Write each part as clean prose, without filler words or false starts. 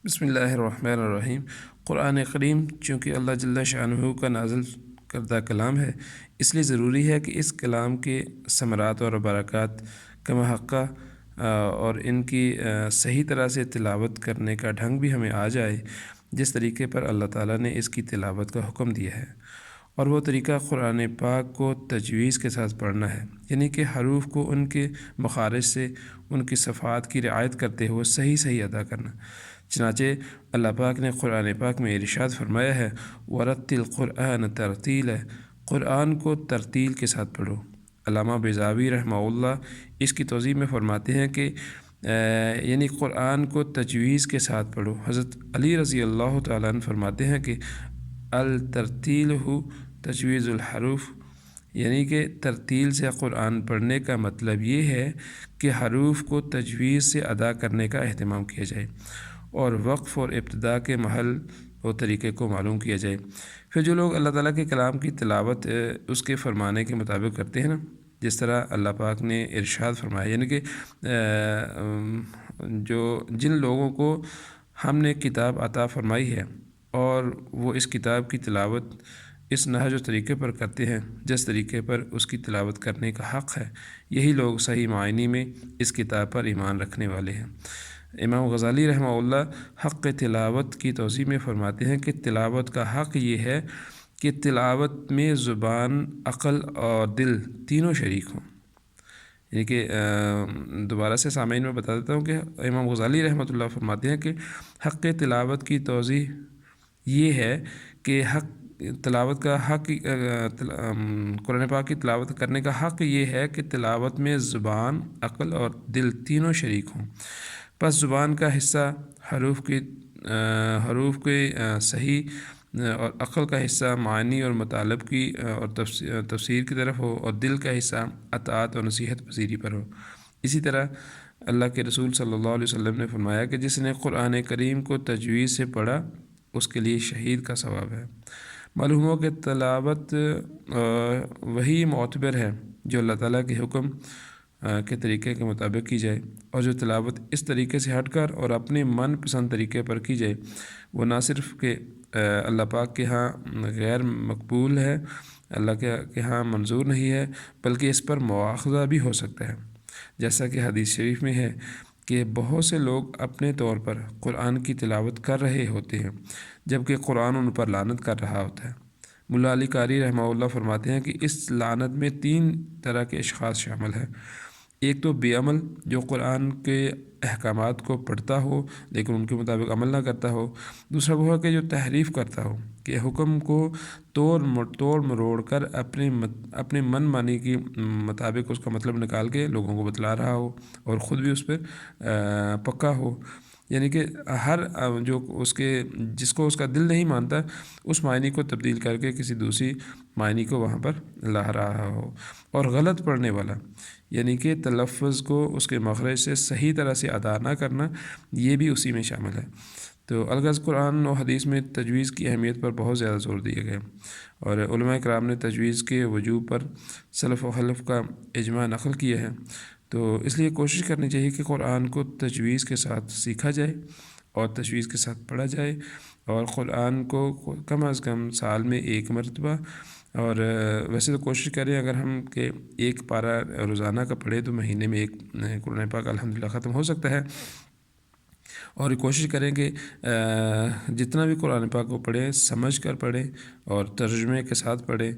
بسم اللہ الرحمن الرحیم۔ قرآن کریم چونکہ اللہ جل شانہ کا نازل کردہ کلام ہے، اس لیے ضروری ہے کہ اس کلام کے ثمرات اور برکات کا محقہ اور ان کی صحیح طرح سے تلاوت کرنے کا ڈھنگ بھی ہمیں آ جائے، جس طریقے پر اللہ تعالیٰ نے اس کی تلاوت کا حکم دیا ہے۔ اور وہ طریقہ قرآن پاک کو تجویز کے ساتھ پڑھنا ہے، یعنی کہ حروف کو ان کے مخارج سے ان کی صفحات کی رعایت کرتے ہوئے صحیح ادا کرنا۔ چنانچہ اللہ پاک نے قرآن پاک میں ارشاد فرمایا ہے، وَرَتِّلْ قُرْآنَ تَرْتِیلًا، قرآن کو ترتیل کے ساتھ پڑھو۔ علامہ بیضاوی رحمہ اللہ اس کی توضیح میں فرماتے ہیں کہ یعنی قرآن کو تجویز کے ساتھ پڑھو۔ حضرت علی رضی اللہ تعالیٰ عنہ فرماتے ہیں کہ الترتیل تجویز الحروف، یعنی کہ ترتیل سے قرآن پڑھنے کا مطلب یہ ہے کہ حروف کو تجویز سے ادا کرنے کا اہتمام کیا جائے اور وقف اور ابتدا کے محل و طریقے کو معلوم کیا جائے۔ پھر جو لوگ اللہ تعالیٰ کے کلام کی تلاوت اس کے فرمانے کے مطابق کرتے ہیں نا، جس طرح اللہ پاک نے ارشاد فرمایا، یعنی کہ جن لوگوں کو ہم نے کتاب عطا فرمائی ہے اور وہ اس کتاب کی تلاوت اس نہج و طریقے پر کرتے ہیں جس طریقے پر اس کی تلاوت کرنے کا حق ہے، یہی لوگ صحیح معنی میں اس کتاب پر ایمان رکھنے والے ہیں۔ امام غزالی رحمہ اللہ حق تلاوت کی توضیح میں فرماتے ہیں کہ تلاوت کا حق یہ ہے کہ تلاوت میں زبان، عقل اور دل تینوں شریک ہوں۔ یعنی کہ دوبارہ سے سامعین میں بتا دیتا ہوں کہ امام غزالی رحمۃ اللہ فرماتے ہیں کہ حق تلاوت کی توضیح یہ ہے کہ تلاوت کا حق، قرآن پاک کی تلاوت کرنے کا حق یہ ہے کہ تلاوت میں زبان، عقل اور دل تینوں شریک ہوں۔ پس زبان کا حصہ حروف کے صحیح اور عقل کا حصہ معنی اور مطالب کی اور تفسیر کی طرف ہو، اور دل کا حصہ اطاعت اور نصیحت پذیری پر ہو۔ اسی طرح اللہ کے رسول صلی اللہ علیہ وسلم نے فرمایا کہ جس نے قرآن کریم کو تجویز سے پڑھا اس کے لیے شہید کا ثواب ہے۔ معلوم ہو کہ تلاوت وہی معتبر ہے جو اللہ تعالیٰ کے حکم کے طریقے کے مطابق کی جائے، اور جو تلاوت اس طریقے سے ہٹ کر اور اپنے من پسند طریقے پر کی جائے وہ نہ صرف کہ اللہ پاک کے ہاں غیر مقبول ہے، اللہ کے ہاں منظور نہیں ہے، بلکہ اس پر مواخذہ بھی ہو سکتا ہے، جیسا کہ حدیث شریف میں ہے کہ بہت سے لوگ اپنے طور پر قرآن کی تلاوت کر رہے ہوتے ہیں جبکہ قرآن ان پر لعنت کر رہا ہوتا ہے۔ ملا علی قاری رحمہ اللہ فرماتے ہیں کہ اس لعنت میں 3 طرح کے اشخاص شامل ہیں۔ ایک تو بے عمل، جو قرآن کے احکامات کو پڑھتا ہو لیکن ان کے مطابق عمل نہ کرتا ہو۔ دوسرا وہ ہے کہ جو تحریف کرتا ہو، کہ حکم کو توڑ مروڑ کر اپنے من مانی کے مطابق اس کا مطلب نکال کے لوگوں کو بتلا رہا ہو اور خود بھی اس پر پکا ہو، یعنی کہ جس کو اس کا دل نہیں مانتا اس معنی کو تبدیل کر کے کسی دوسری معنی کو وہاں پر لا رہا ہو۔ اور غلط پڑھنے والا، یعنی کہ تلفظ کو اس کے مخرج سے صحیح طرح سے ادا نہ کرنا، یہ بھی اسی میں شامل ہے۔ تو الغرض قرآن و حدیث میں تجویز کی اہمیت پر بہت زیادہ زور دیا گیا، اور علماء کرام نے تجویز کے وجوب پر سلف و خلف کا اجماع نقل کیا ہے۔ تو اس لیے کوشش کرنی چاہیے کہ قرآن کو تجویز کے ساتھ سیکھا جائے اور تجویز کے ساتھ پڑھا جائے، اور قرآن کو کم از کم سال میں 1 مرتبہ، اور ویسے تو کوشش کریں اگر ہم کہ 1 پارہ روزانہ کا پڑھیں تو مہینے میں 1 قرآن پاک الحمدللہ ختم ہو سکتا ہے۔ اور کوشش کریں کہ جتنا بھی قرآن پاک کو پڑھیں سمجھ کر پڑھیں اور ترجمے کے ساتھ پڑھیں،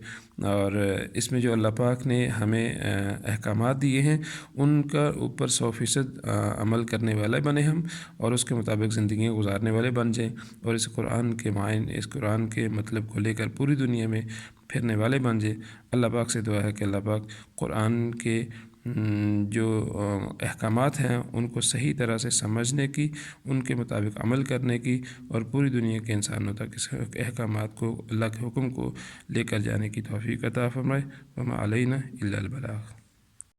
اور اس میں جو اللہ پاک نے ہمیں احکامات دیے ہیں ان کا اوپر 100% عمل کرنے والے بنیں ہم، اور اس کے مطابق زندگیاں گزارنے والے بن جائیں، اور اس قرآن کے مطلب کو لے کر پوری دنیا میں پھرنے والے بن جائیں۔ اللہ پاک سے دعا ہے کہ اللہ پاک قرآن کے جو احکامات ہیں ان کو صحیح طرح سے سمجھنے کی، ان کے مطابق عمل کرنے کی، اور پوری دنیا کے انسانوں تک اس احکامات کو، اللہ کے حکم کو لے کر جانے کی توفیق عطا فرمائے۔ وما علینا الا البلاغ۔